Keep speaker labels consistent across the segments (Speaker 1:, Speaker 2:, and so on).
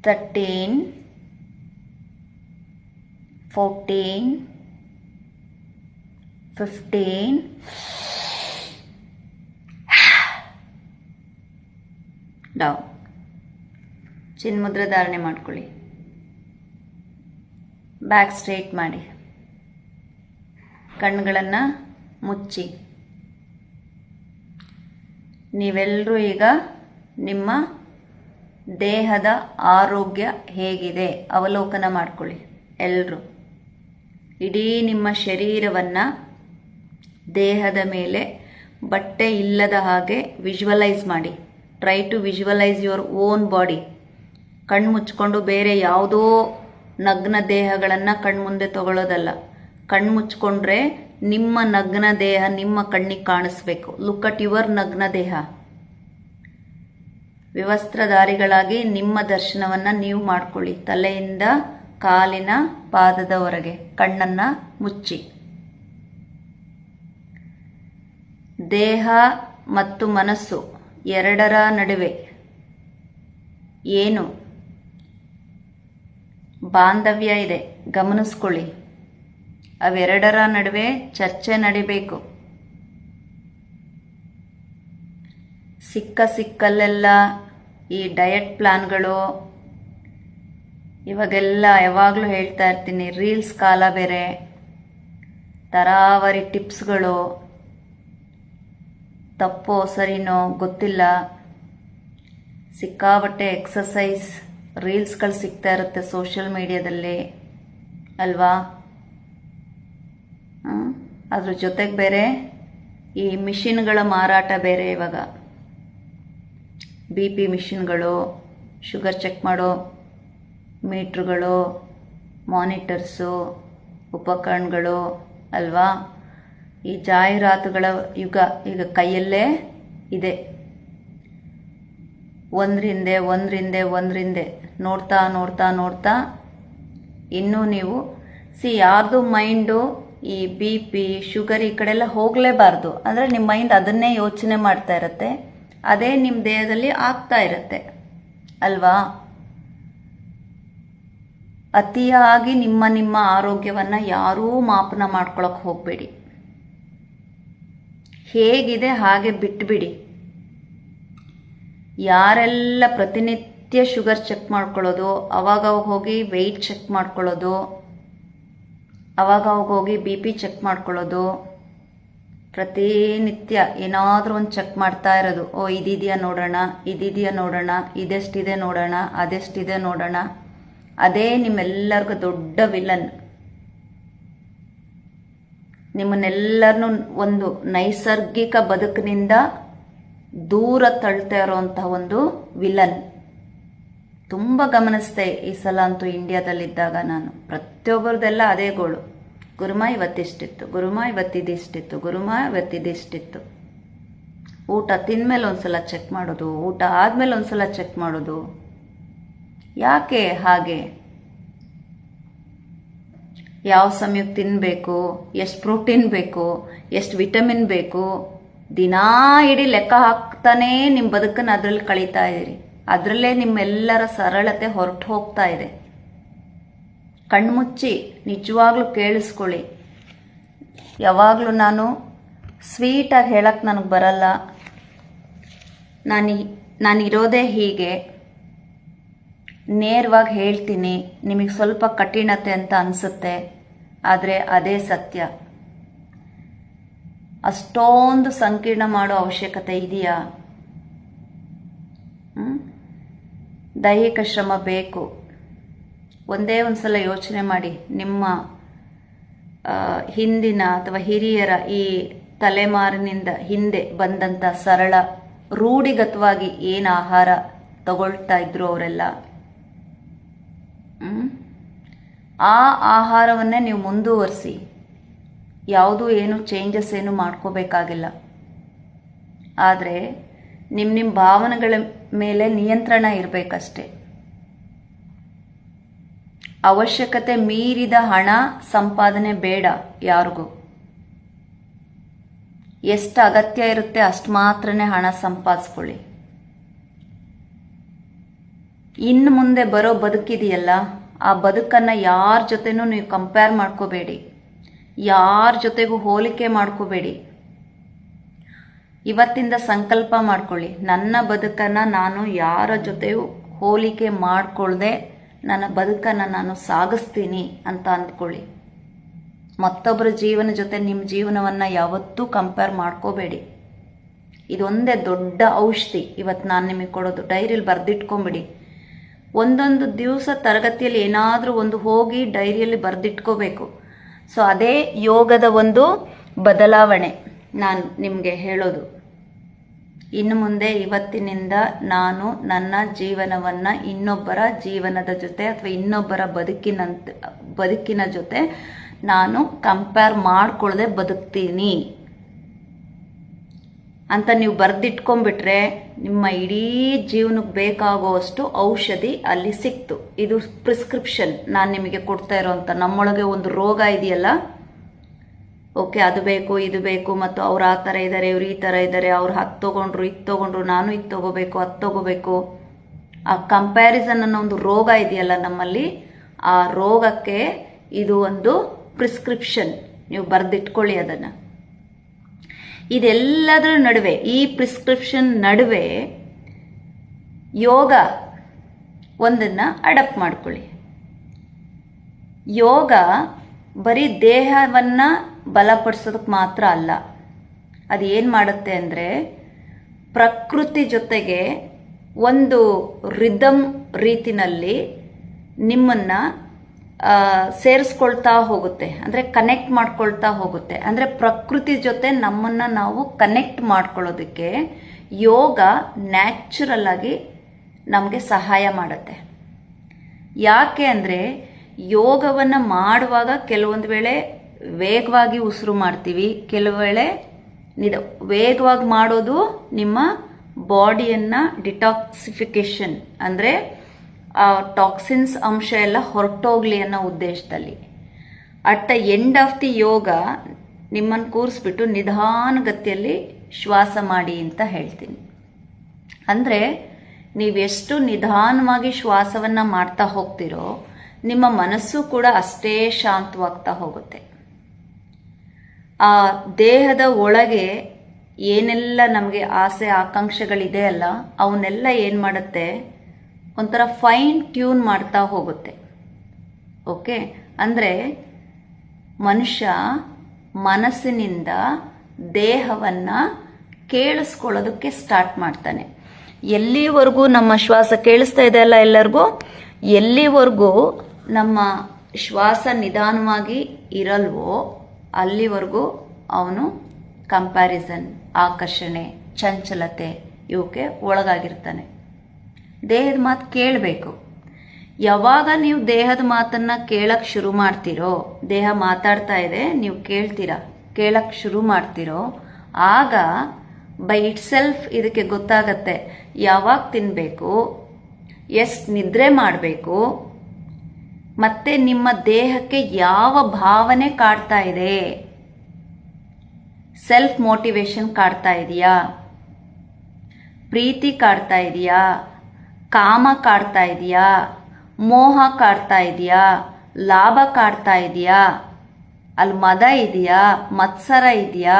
Speaker 1: 13, 14, 15, down. ಚಿನ್ಮುದ್ರೆ ಧಾರಣೆ ಮಾಡ್ಕೊಳ್ಳಿ. Back straight ಮಾಡಿ, ಕಣ್ಣುಗಳನ್ನು ಮುಚ್ಚಿ. ನೀವೆಲ್ಲರೂ ಈಗ ನಿಮ್ಮ ದೇಹದ ಆರೋಗ್ಯ ಹೇಗಿದೆ ಅವಲೋಕನ ಮಾಡ್ಕೊಳ್ಳಿ. ಎಲ್ಲರೂ ಇಡೀ ನಿಮ್ಮ ಶರೀರವನ್ನು ದೇಹದ ಮೇಲೆ ಬಟ್ಟೆ ಇಲ್ಲದ ಹಾಗೆ ವಿಜುವಲೈಸ್ ಮಾಡಿ. Try to visualise your own body. ಕಣ್ಣು ಮುಚ್ಕೊಂಡು ಬೇರೆ ಯಾವುದೋ ನಗ್ನ ದೇಹಗಳನ್ನು ಕಣ್ಮುಂದೆ ತಗೊಳ್ಳೋದಲ್ಲ. ಕಣ್ಣು ಮುಚ್ಕೊಂಡ್ರೆ ನಿಮ್ಮ ನಗ್ನ ದೇಹ ನಿಮ್ಮ ಕಣ್ಣಿಗೆ ಕಾಣಿಸ್ಬೇಕು. ಲುಕ್ ಅಟ್ ಯುವರ್ ನಗ್ನ ದೇಹ. ವಿವಸ್ತ್ರಧಾರಿಗಳಾಗಿ ನಿಮ್ಮ ದರ್ಶನವನ್ನು ನೀವು ಮಾಡ್ಕೊಳ್ಳಿ. ತಲೆಯಿಂದ ಕಾಲಿನ ಪಾದದವರೆಗೆ ಕಣ್ಣನ್ನು ಮುಚ್ಚಿ. ದೇಹ ಮತ್ತು ಮನಸ್ಸು ಎರಡರ ನಡುವೆ ಏನು ಬಾಂಧವ್ಯ ಇದೆ ಗಮನಿಸ್ಕೊಳ್ಳಿ. ಅವೆರಡರ ನಡುವೆ ಚರ್ಚೆ ನಡಿಬೇಕು. ಸಿಕ್ಕಲ್ಲೆಲ್ಲ ಈ ಡಯಟ್ ಪ್ಲಾನ್ಗಳು, ಇವಾಗೆಲ್ಲ ಯಾವಾಗಲೂ ಹೇಳ್ತಾ ಇರ್ತೀನಿ, ರೀಲ್ಸ್ ಕಾಲ ಬೇರೆ, ತರಾವರಿ ಟಿಪ್ಸ್ಗಳು, ತಪ್ಪೋ ಸರಿನೋ ಗೊತ್ತಿಲ್ಲ, ಸಿಕ್ಕಾಬಟ್ಟೆ ಎಕ್ಸಸೈಸ್ ರೀಲ್ಸ್ಗಳು ಸಿಗ್ತಾ ಇರುತ್ತೆ ಸೋಷಿಯಲ್ ಮೀಡಿಯಾದಲ್ಲಿ ಅಲ್ವಾ. ಅದ್ರ ಜೊತೆಗೆ ಬೇರೆ ಈ ಮಿಷಿನ್ಗಳ ಮಾರಾಟ ಬೇರೆ. ಇವಾಗ BP ಮಿಷಿನ್ಗಳು, ಶುಗರ್ ಚೆಕ್ ಮಾಡೋ ಮೀಟ್ರುಗಳು, ಮಾನಿಟರ್ಸು, ಉಪಕರಣಗಳು ಅಲ್ವಾ. ಈ ಜಾಹೀರಾತುಗಳ ಯುಗ ಈಗ ಕೈಯಲ್ಲೇ ಇದೆ. ಒಂದ್ರಿಂದೆ ನೋಡ್ತಾ ನೋಡ್ತಾ ನೋಡ್ತಾ ಇನ್ನೂ ನೀವು ಯಾರ್ದು ಮೈಂಡು ಈ BP ಶುಗರ್ ಈ ಕಡೆ ಎಲ್ಲ ಹೋಗಲೇಬಾರ್ದು. ಅಂದರೆ ನಿಮ್ಮ ಮೈಂಡ್ ಅದನ್ನೇ ಯೋಚನೆ ಮಾಡ್ತಾ ಇರುತ್ತೆ. ಅದೇ ನಿಮ್ಮ ದೇಹದಲ್ಲಿ ಆಗ್ತಾ ಇರುತ್ತೆ ಅಲ್ವಾ. ಅತಿಯಾಗಿ ನಿಮ್ಮ ಆರೋಗ್ಯವನ್ನು ಯಾರೂ ಮಾಪನ ಮಾಡ್ಕೊಳಕ್ಕೆ ಹೋಗಬೇಡಿ. ಹೇಗಿದೆ ಹಾಗೆ ಬಿಟ್ಬಿಡಿ. ಯಾರೆಲ್ಲ ಪ್ರತಿನಿತ್ಯ ಶುಗರ್ ಚೆಕ್ ಮಾಡ್ಕೊಳ್ಳೋದು, ಅವಾಗ ಹೋಗಿ ವೆಯ್ಟ್ ಚೆಕ್ ಮಾಡ್ಕೊಳ್ಳೋದು, ಅವಾಗ ಹೋಗಿ BP ಚೆಕ್ ಮಾಡ್ಕೊಳ್ಳೋದು, ಪ್ರತಿನಿತ್ಯ ಏನಾದರೂ ಒಂದು ಚೆಕ್ ಮಾಡ್ತಾ ಇರೋದು. ಇದಿದೆಯಾ ನೋಡೋಣ, ಇದೆಷ್ಟಿದೆ ನೋಡೋಣ, ಅದೆಷ್ಟಿದೆ ನೋಡೋಣ. ಅದೇ ನಿಮ್ಮೆಲ್ಲರಿಗೂ ದೊಡ್ಡ ವಿಲನ್. ನಿಮ್ಮನ್ನೆಲ್ಲರನ್ನೂ ಒಂದು ನೈಸರ್ಗಿಕ ಬದುಕಿನಿಂದ ದೂರ ತಳ್ತಾ ಇರೋವಂತಹ ಒಂದು ವಿಲನ್. ತುಂಬ ಗಮನಿಸ್ದೆ ಈ ಸಲ ಅಂತೂ ಇಂಡಿಯಾದಲ್ಲಿದ್ದಾಗ ನಾನು. ಪ್ರತಿಯೊಬ್ಬರದೆಲ್ಲ ಅದೇ ಗೋಳು. ಗುರುಮ ಇವತ್ತಿಷ್ಟಿತ್ತು, ಗುರುಮ ಇವತ್ತಿದಿಷ್ಟಿತ್ತು. ಊಟ ತಿಂದಮೇಲೆ ಒಂದ್ಸಲ ಚೆಕ್ ಮಾಡೋದು, ಊಟ ಆದಮೇಲೆ ಒಂದ್ಸಲ ಚೆಕ್ ಮಾಡೋದು. ಯಾಕೆ ಹಾಗೆ? ಯಾವ ಸಮಯಕ್ಕೆ ತಿನ್ನಬೇಕು, ಎಷ್ಟು ಪ್ರೋಟೀನ್ ಬೇಕು, ಎಷ್ಟು ವಿಟಮಿನ್ ಬೇಕು, ದಿನಾ ಇಡೀ ಲೆಕ್ಕ ಹಾಕ್ತಾನೇ ನಿಮ್ಮ ಬದುಕನ್ನು ಅದರಲ್ಲಿ ಕಳೀತಾ ಇದ್ದೀರಿ. ಅದರಲ್ಲೇ ನಿಮ್ಮೆಲ್ಲರ ಸರಳತೆ ಹೊರಟು ಹೋಗ್ತಾ ಇದೆ. ಕಣ್ಮುಚ್ಚಿ ನಿಜವಾಗ್ಲೂ ಕೇಳಿಸ್ಕೊಳ್ಳಿ. ಯಾವಾಗಲೂ ನಾನು ಸ್ವೀಟಾಗಿ ಹೇಳಕ್ಕೆ ನನಗೆ ಬರಲ್ಲ. ನಾನಿರೋದೇ ಹೀಗೆ, ನೇರವಾಗಿ ಹೇಳ್ತೀನಿ. ನಿಮಗೆ ಸ್ವಲ್ಪ ಕಠಿಣತೆ ಅಂತ ಅನಿಸುತ್ತೆ, ಆದರೆ ಅದೇ ಸತ್ಯ. ಅಷ್ಟೊಂದು ಸಂಕೀರ್ಣ ಮಾಡೋ ಅವಶ್ಯಕತೆ ಇದೆಯಾ? ದೈಹಿಕ ಶ್ರಮ ಬೇಕು. ಒಂದೇ ಒಂದು ಸಲ ಯೋಚನೆ ಮಾಡಿ. ನಿಮ್ಮ ಹಿಂದಿನ ಅಥವಾ ಹಿರಿಯರ ಈ ತಲೆಮಾರಿನಿಂದ ಹಿಂದೆ ಬಂದಂಥ ಸರಳ ರೂಢಿಗತವಾಗಿ ಏನು ಆಹಾರ ತಗೊಳ್ತಾ ಇದ್ರು ಅವರೆಲ್ಲ, ಆ ಆಹಾರವನ್ನೇ ನೀವು ಮುಂದುವರಿಸಿ. ಯಾವುದೂ ಏನು ಚೇಂಜಸ್ ಏನು ಮಾಡ್ಕೋಬೇಕಾಗಿಲ್ಲ. ಆದರೆ ನಿಮ್ಮ ಭಾವನೆಗಳ ಮೇಲೆ ನಿಯಂತ್ರಣ ಇರಬೇಕಷ್ಟೆ. ಅವಶ್ಯಕತೆ ಮೀರಿದ ಹಣ ಸಂಪಾದನೆ ಬೇಡ ಯಾರಿಗೂ. ಎಷ್ಟು ಅಗತ್ಯ ಇರುತ್ತೆ ಅಷ್ಟು ಮಾತ್ರನೇ ಹಣ ಸಂಪಾದಿಸ್ಕೊಳ್ಳಿ. ಇನ್ನು ಮುಂದೆ ಬರೋ ಬದುಕಿದೆಯಲ್ಲ, ಆ ಬದುಕನ್ನು ಯಾರ ಜೊತೆನೂ ನೀವು ಕಂಪೇರ್ ಮಾಡ್ಕೋಬೇಡಿ, ಯಾರ ಜೊತೆಗೂ ಹೋಲಿಕೆ ಮಾಡ್ಕೋಬೇಡಿ. ಇವತ್ತಿಂದ ಸಂಕಲ್ಪ ಮಾಡ್ಕೊಳ್ಳಿ, ನನ್ನ ಬದುಕನ್ನು ನಾನು ಯಾರ ಜೊತೆಯೂ ಹೋಲಿಕೆ ಮಾಡ್ಕೊಳ್ದೆ ನನ್ನ ಬದುಕನ್ನು ನಾನು ಸಾಗಿಸ್ತೀನಿ ಅಂತ ಅಂದ್ಕೊಳ್ಳಿ. ಮತ್ತೊಬ್ಬರ ಜೀವನ ಜೊತೆ ನಿಮ್ಮ ಜೀವನವನ್ನು ಯಾವತ್ತೂ ಕಂಪೇರ್ ಮಾಡ್ಕೋಬೇಡಿ. ಇದೊಂದೇ ದೊಡ್ಡ ಔಷಧಿ ಇವತ್ತು ನಾನು ನಿಮಗೆ ಕೊಡೋದು. ಡೈರಿಯಲ್ಲಿ ಬರೆದಿಟ್ಕೊಂಬಿಡಿ. ಒಂದೊಂದು ದಿವಸ ತರಗತಿಯಲ್ಲಿ ಏನಾದರೂ ಒಂದು ಹೋಗಿ ಡೈರಿಯಲ್ಲಿ ಬರೆದಿಟ್ಕೋಬೇಕು. ಸೊ ಅದೇ ಯೋಗದ ಒಂದು ಬದಲಾವಣೆ ನಾನು ನಿಮಗೆ ಹೇಳೋದು. ಇನ್ನು ಮುಂದೆ ಇವತ್ತಿನಿಂದ ನಾನು ನನ್ನ ಜೀವನವನ್ನು ಇನ್ನೊಬ್ಬರ ಜೀವನದ ಜೊತೆ ಅಥವಾ ಇನ್ನೊಬ್ಬರ ಬದುಕಿನ ಜೊತೆ ನಾನು ಕಂಪೇರ್ ಮಾಡ್ಕೊಳ್ಳದೆ ಬದುಕ್ತೀನಿ ಅಂತ ನೀವು ಬರೆದಿಟ್ಕೊಂಡ್ಬಿಟ್ರೆ ನಿಮ್ಮ ಇಡೀ ಜೀವನಕ್ಕೆ ಬೇಕಾಗುವಷ್ಟು ಔಷಧಿ ಅಲ್ಲಿ ಸಿಕ್ತು. ಇದು ಪ್ರಿಸ್ಕ್ರಿಪ್ಷನ್ ನಾನು ನಿಮಗೆ ಕೊಡ್ತಾ ಇರೋಂಥ. ನಮ್ಮೊಳಗೆ ಒಂದು ರೋಗ ಇದೆಯಲ್ಲ, ಓಕೆ, ಅದು ಬೇಕು ಇದು ಬೇಕು, ಮತ್ತು ಅವ್ರು ಆ ಥರ ಇದ್ದಾರೆ, ಇವ್ರು ಈ ಥರ ಇದ್ದಾರೆ, ಅವ್ರು ಅದು ತೊಗೊಂಡ್ರು ಇದು ತೊಗೊಂಡ್ರು, ನಾನು ಇದು ತೊಗೋಬೇಕು ಅದು ತೊಗೋಬೇಕು. ಆ ಕಂಪ್ಯಾರಿಸನ್ ಅನ್ನೋ ಒಂದು ರೋಗ ಇದೆಯಲ್ಲ ನಮ್ಮಲ್ಲಿ, ಆ ರೋಗಕ್ಕೆ ಇದು ಒಂದು ಪ್ರಿಸ್ಕ್ರಿಪ್ಷನ್. ನೀವು ಬರೆದಿಟ್ಕೊಳ್ಳಿ ಅದನ್ನು. ಇದೆಲ್ಲದರ ನಡುವೆ, ಈ ಪ್ರಿಸ್ಕ್ರಿಪ್ಷನ್ ನಡುವೆ ಯೋಗ ಒಂದನ್ನು ಅಡಾಪ್ಟ್ ಮಾಡ್ಕೊಳ್ಳಿ. ಯೋಗ ಬರೀ ದೇಹವನ್ನು ಬಲಪಡಿಸೋದಕ್ಕೆ ಮಾತ್ರ ಅಲ್ಲ. ಅದು ಏನು ಮಾಡುತ್ತೆ ಅಂದರೆ ಪ್ರಕೃತಿ ಜೊತೆಗೆ ಒಂದು ರಿದಮ್ ರೀತಿನಲ್ಲಿ ನಿಮ್ಮನ್ನು ಸೇರಿಸ್ಕೊಳ್ತಾ ಹೋಗುತ್ತೆ, ಅಂದರೆ ಕನೆಕ್ಟ್ ಮಾಡ್ಕೊಳ್ತಾ ಹೋಗುತ್ತೆ. ಅಂದರೆ ಪ್ರಕೃತಿ ಜೊತೆ ನಮ್ಮನ್ನು ನಾವು ಕನೆಕ್ಟ್ ಮಾಡ್ಕೊಳ್ಳೋದಕ್ಕೆ ಯೋಗ ನ್ಯಾಚುರಲ್ ಆಗಿ ನಮಗೆ ಸಹಾಯ ಮಾಡುತ್ತೆ. ಯಾಕೆ ಅಂದರೆ ಯೋಗವನ್ನು ಮಾಡುವಾಗ ಕೆಲವೊಂದು ವೇಳೆ ವೇಗವಾಗಿ ಉಸಿರು ಮಾಡ್ತೀವಿ, ಕೆಲವು ವೇಳೆ ವೇಗವಾಗಿ ಮಾಡೋದು ನಿಮ್ಮ ಬಾಡಿಯನ್ನು ಡಿಟಾಕ್ಸಿಫಿಕೇಶನ್, ಅಂದರೆ ಟಾಕ್ಸಿನ್ಸ್ ಅಂಶ ಎಲ್ಲ ಹೊರಟೋಗ್ಲಿ ಅನ್ನೋ ಉದ್ದೇಶದಲ್ಲಿ. At the end of the yoga ನಿಮ್ಮನ್ನು ಕೂರಿಸ್ಬಿಟ್ಟು ನಿಧಾನಗತಿಯಲ್ಲಿ ಶ್ವಾಸ ಮಾಡಿ ಅಂತ ಹೇಳ್ತೀನಿ. ಅಂದರೆ ನೀವೆಷ್ಟು ನಿಧಾನವಾಗಿ ಶ್ವಾಸವನ್ನು ಮಾಡ್ತಾ ಹೋಗ್ತಿರೋ ನಿಮ್ಮ ಮನಸ್ಸು ಕೂಡ ಅಷ್ಟೇ ಶಾಂತವಾಗ್ತಾ ಹೋಗುತ್ತೆ. ಆ ದೇಹದ ಒಳಗೆ ಏನೆಲ್ಲ ನಮಗೆ ಆಸೆ ಆಕಾಂಕ್ಷೆಗಳಿದೆ ಅಲ್ಲ, ಅವನ್ನೆಲ್ಲ ಏನು ಮಾಡುತ್ತೆ, ಒಂಥರ ಫೈನ್ ಟ್ಯೂನ್ ಮಾಡ್ತಾ ಹೋಗುತ್ತೆ. ಓಕೆ, ಅಂದರೆ ಮನುಷ್ಯ ಮನಸ್ಸಿನಿಂದ ದೇಹವನ್ನು ಕೇಳಿಸ್ಕೊಳ್ಳೋದಕ್ಕೆ ಸ್ಟಾರ್ಟ್ ಮಾಡ್ತಾನೆ. ಎಲ್ಲಿವರೆಗೂ ನಮ್ಮ ಶ್ವಾಸ ಕೇಳಿಸ್ತಾ ಇದೆ ಅಲ್ಲ ಎಲ್ಲರಿಗೂ, ಎಲ್ಲಿವರೆಗೂ ನಮ್ಮ ಶ್ವಾಸ ನಿಧಾನವಾಗಿ ಇರಲ್ವೋ ಅಲ್ಲಿವರೆಗೂ ಅವನು ಕಂಪ್ಯಾರಿಸನ್, ಆಕರ್ಷಣೆ, ಚಂಚಲತೆ ಇವಕ್ಕೆ ಒಳಗಾಗಿರ್ತಾನೆ. ದೇಹದ ಮಾತು ಕೇಳಬೇಕು. ಯಾವಾಗ ನೀವು ದೇಹದ ಮಾತನ್ನು ಕೇಳಕ್ಕೆ ಶುರು ಮಾಡ್ತೀರೋ, ದೇಹ ಮಾತಾಡ್ತಾ ಇದೆ ನೀವು ಕೇಳ್ತೀರಾ, ಕೇಳಕ್ಕೆ ಶುರು ಮಾಡ್ತೀರೋ, ಆಗ ಬೈ ಇಟ್ ಸೆಲ್ಫ್ ಇದಕ್ಕೆ ಗೊತ್ತಾಗತ್ತೆ ಯಾವಾಗ ತಿನ್ನಬೇಕು, ಎಷ್ಟು ನಿದ್ರೆ ಮಾಡಬೇಕು, ಮತ್ತೆ ನಿಮ್ಮ ದೇಹಕ್ಕೆ ಯಾವ ಭಾವನೆ ಕಾಡ್ತಾ ಇದೆ. ಸೆಲ್ಫ್ ಮೋಟಿವೇಶನ್ ಕಾಡ್ತಾ ಇದೆಯಾ, ಪ್ರೀತಿ ಕಾಡ್ತಾ ಇದೆಯಾ, ಕಾಮ ಕಾಡ್ತಾ ಇದೆಯಾ, ಮೋಹ ಕಾಡ್ತಾ ಇದೆಯಾ, ಲಾಭ ಕಾಡ್ತಾ ಇದೆಯಾ, ಅಲ್ಲಿ ಮದ ಇದೆಯಾ, ಮತ್ಸರ ಇದೆಯಾ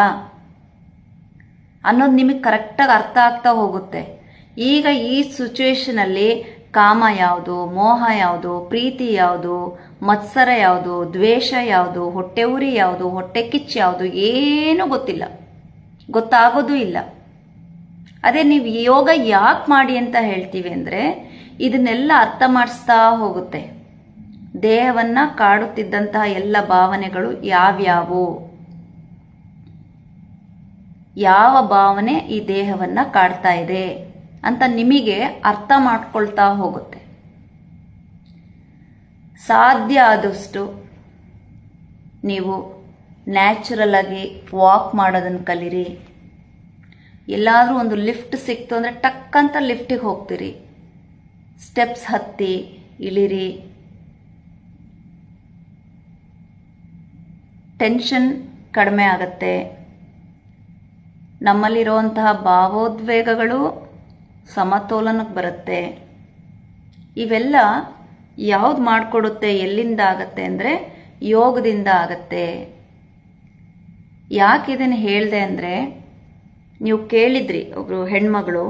Speaker 1: ಅನ್ನೋದು ನಿಮಗೆ ಕರೆಕ್ಟಾಗಿ ಅರ್ಥ ಆಗ್ತಾ ಹೋಗುತ್ತೆ. ಈಗ ಈ ಸಿಚುವೇಶನಲ್ಲಿ ಕಾಮ ಯಾವುದು, ಮೋಹ ಯಾವುದು, ಪ್ರೀತಿ ಯಾವುದು, ಮತ್ಸರ ಯಾವುದು, ದ್ವೇಷ ಯಾವುದು, ಹೊಟ್ಟೆ ಉರಿ ಯಾವುದು, ಹೊಟ್ಟೆ ಕಿಚ್ಚು ಯಾವುದು ಏನೂ ಗೊತ್ತಿಲ್ಲ, ಗೊತ್ತಾಗೋದು ಇಲ್ಲ. ಅದೇ ನೀವು ಯೋಗ ಯಾಕೆ ಮಾಡಿ ಅಂತ ಹೇಳ್ತೀವಿ ಅಂದರೆ ಇದನ್ನೆಲ್ಲ ಅರ್ಥ ಮಾಡಿಸ್ತಾ ಹೋಗುತ್ತೆ. ದೇಹವನ್ನು ಕಾಡುತ್ತಿದ್ದಂತಹ ಎಲ್ಲ ಭಾವನೆಗಳು ಯಾವ್ಯಾವು, ಯಾವ ಭಾವನೆ ಈ ದೇಹವನ್ನು ಕಾಡ್ತಾ ಇದೆ ಅಂತ ನಿಮಗೆ ಅರ್ಥ ಮಾಡ್ಕೊಳ್ತಾ ಹೋಗುತ್ತೆ. ಸಾಧ್ಯ ಆದಷ್ಟು ನೀವು ನ್ಯಾಚುರಲ್ ಆಗಿ ವಾಕ್ ಮಾಡೋದನ್ನು ಕಲೀರಿ. ಎಲ್ಲಾದರೂ ಒಂದು ಲಿಫ್ಟ್ ಸಿಕ್ತು ಅಂದರೆ ಟಕ್ಕಂತ ಲಿಫ್ಟಿಗೆ ಹೋಗ್ತೀರಿ, ಸ್ಟೆಪ್ಸ್ ಹತ್ತಿ ಇಳಿರಿ. ಟೆನ್ಷನ್ ಕಡಿಮೆ ಆಗುತ್ತೆ. ನಮ್ಮಲ್ಲಿರುವಂತಹ ಭಾವೋದ್ವೇಗಗಳು ಸಮತೋಲನಕ್ಕೆ ಬರುತ್ತೆ. ಇವೆಲ್ಲ ಯಾವ್ದು ಮಾಡಿಕೊಡುತ್ತೆ, ಎಲ್ಲಿಂದ ಆಗತ್ತೆ ಅಂದರೆ ಯೋಗದಿಂದ ಆಗತ್ತೆ. ಯಾಕೆ ಇದನ್ನು ಹೇಳಿದೆ ಅಂದರೆ, ನೀವು ಕೇಳಿದ್ರಿ ಒಬ್ರು ಹೆಣ್ಮಗಳು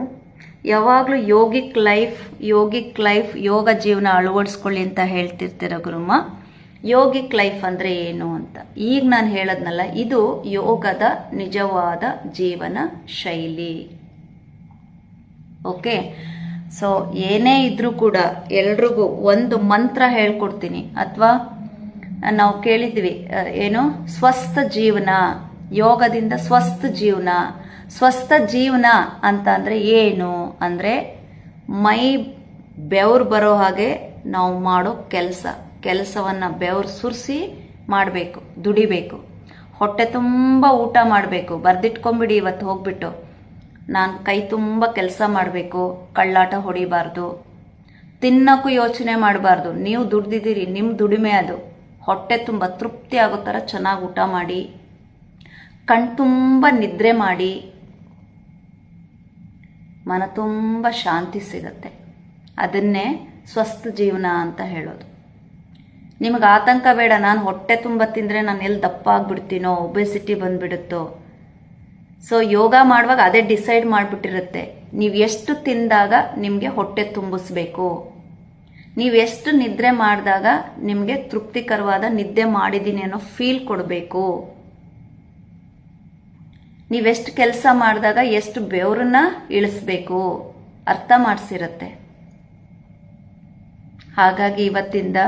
Speaker 1: ಯಾವಾಗಲೂ ಯೋಗಿಕ್ ಲೈಫ್ ಯೋಗ ಜೀವನ ಅಳವಡಿಸ್ಕೊಳ್ಳಿ ಅಂತ ಹೇಳ್ತಿರ್ತೀರ ಗುರುಮ್ಮ. ಯೋಗಿಕ್ ಲೈಫ್ ಅಂದರೆ ಏನು ಅಂತ ಈಗ ನಾನು ಹೇಳದ್ನಲ್ಲ, ಇದು ಯೋಗದ ನಿಜವಾದ ಜೀವನ ಶೈಲಿ. ಓಕೆ, ಸೊ ಏನೇ ಇದ್ರೂ ಕೂಡ ಎಲ್ರಿಗೂ ಒಂದು ಮಂತ್ರ ಹೇಳ್ಕೊಡ್ತೀನಿ. ಅಥವಾ ನಾವು ಕೇಳಿದ್ವಿ ಏನು, ಸ್ವಸ್ಥ ಜೀವನ, ಯೋಗದಿಂದ ಸ್ವಸ್ಥ ಜೀವನ ಅಂತ ಅಂದರೆ ಏನು ಅಂದರೆ, ಮೈ ಬೆವರು ಬರೋ ಹಾಗೆ ನಾವು ಮಾಡೋ ಕೆಲಸವನ್ನು ಬೆವರು ಸುರಿಸಿ ಮಾಡಬೇಕು, ದುಡಿಬೇಕು. ಹೊಟ್ಟೆ ತುಂಬ ಊಟ ಮಾಡಬೇಕು. ಬರೆದಿಟ್ಕೊಂಬಿಡಿ ಇವತ್ತು ಹೋಗ್ಬಿಟ್ಟು, ನಾನು ಕೈ ತುಂಬ ಕೆಲಸ ಮಾಡಬೇಕು, ಕಳ್ಳಾಟ ಹೊಡಿಬಾರ್ದು, ತಿನ್ನೋಕ್ಕೂ ಯೋಚನೆ ಮಾಡಬಾರ್ದು. ನೀವು ದುಡ್ದಿದ್ದೀರಿ, ನಿಮ್ಮ ದುಡಿಮೆ ಅದು. ಹೊಟ್ಟೆ ತುಂಬ ತೃಪ್ತಿ ಆಗೋ ಥರ ಚೆನ್ನಾಗಿ ಊಟ ಮಾಡಿ, ಕಣ್ತುಂಬ ನಿದ್ರೆ ಮಾಡಿ, ಮನ ತುಂಬ ಶಾಂತಿ ಸಿಗತ್ತೆ. ಅದನ್ನೇ ಸ್ವಸ್ಥ ಜೀವನ ಅಂತ ಹೇಳೋದು. ನಿಮಗೆ ಆತಂಕ ಬೇಡ, ನಾನು ಹೊಟ್ಟೆ ತುಂಬ ತಿಂದರೆ ನಾನು ಎಲ್ಲಿ ದಪ್ಪ ಆಗಿಬಿಡ್ತೀನೋ, ಒಬೆಸಿಟಿ ಬಂದುಬಿಡುತ್ತೋ. ಸೊ ಯೋಗ ಮಾಡುವಾಗ ಅದೇ ಡಿಸೈಡ್ ಮಾಡಿಬಿಟ್ಟಿರುತ್ತೆ. ನೀವು ಎಷ್ಟು ತಿಂದಾಗ ನಿಮಗೆ ಹೊಟ್ಟೆ ತುಂಬಿಸ್ಬೇಕು, ನೀವು ಎಷ್ಟು ನಿದ್ರೆ ಮಾಡಿದಾಗ ನಿಮಗೆ ತೃಪ್ತಿಕರವಾದ ನಿದ್ದೆ ಮಾಡಿದ್ದೀನಿ ಅನ್ನೋ ಫೀಲ್ ಕೊಡಬೇಕು, ನೀವೆಷ್ಟು ಕೆಲಸ ಮಾಡಿದಾಗ ಎಷ್ಟು ಬೆವರನ್ನ ಇಳಿಸ್ಬೇಕು ಅರ್ಥ ಮಾಡಿಸಿರುತ್ತೆ. ಹಾಗಾಗಿ ಇವತ್ತಿಂದ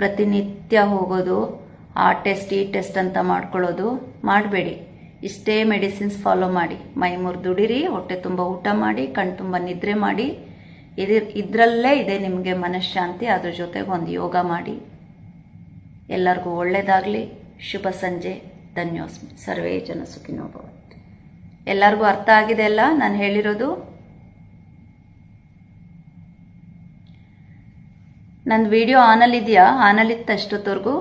Speaker 1: ಪ್ರತಿನಿತ್ಯ ಹೋಗೋದು, ಆ ಟೆಸ್ಟ್ ಈ ಟೆಸ್ಟ್ ಅಂತ ಮಾಡ್ಕೊಳ್ಳೋದು ಮಾಡಬೇಡಿ. ಇಷ್ಟೇ ಮೆಡಿಸಿನ್ಸ್ ಫಾಲೋ ಮಾಡಿ, ಮೈ ಮುರಿದು ದುಡಿರಿ, ಹೊಟ್ಟೆ ತುಂಬ ಊಟ ಮಾಡಿ, ಕಣ್ ತುಂಬ ನಿದ್ರೆ ಮಾಡಿ. ಇದರಲ್ಲೇ ಇದೆ ನಿಮಗೆ ಮನಃಶಾಂತಿ. ಅದ್ರ ಜೊತೆಗೆ ಒಂದು ಯೋಗ ಮಾಡಿ. ಎಲ್ಲರಿಗೂ ಒಳ್ಳೆಯದಾಗಲಿ. ಶುಭ ಸಂಜೆ. ಧನ್ಯೋಸ್ಮಿ. ಸರ್ವೇ ಜನ ಸುಖಿನೋ ಭವಂತು. ಎಲ್ಲರಿಗೂ ಅರ್ಥ ಆಗಿದೆ ಅಲ್ಲ ನಾನು ಹೇಳಿರೋದು? ನನ್ನ ವಿಡಿಯೋ ಆನಲ್ಲಿದೆಯಾ? ಆನಲ್ಲಿತ್ತು ಅಷ್ಟೊತ್ತವರೆಗೂ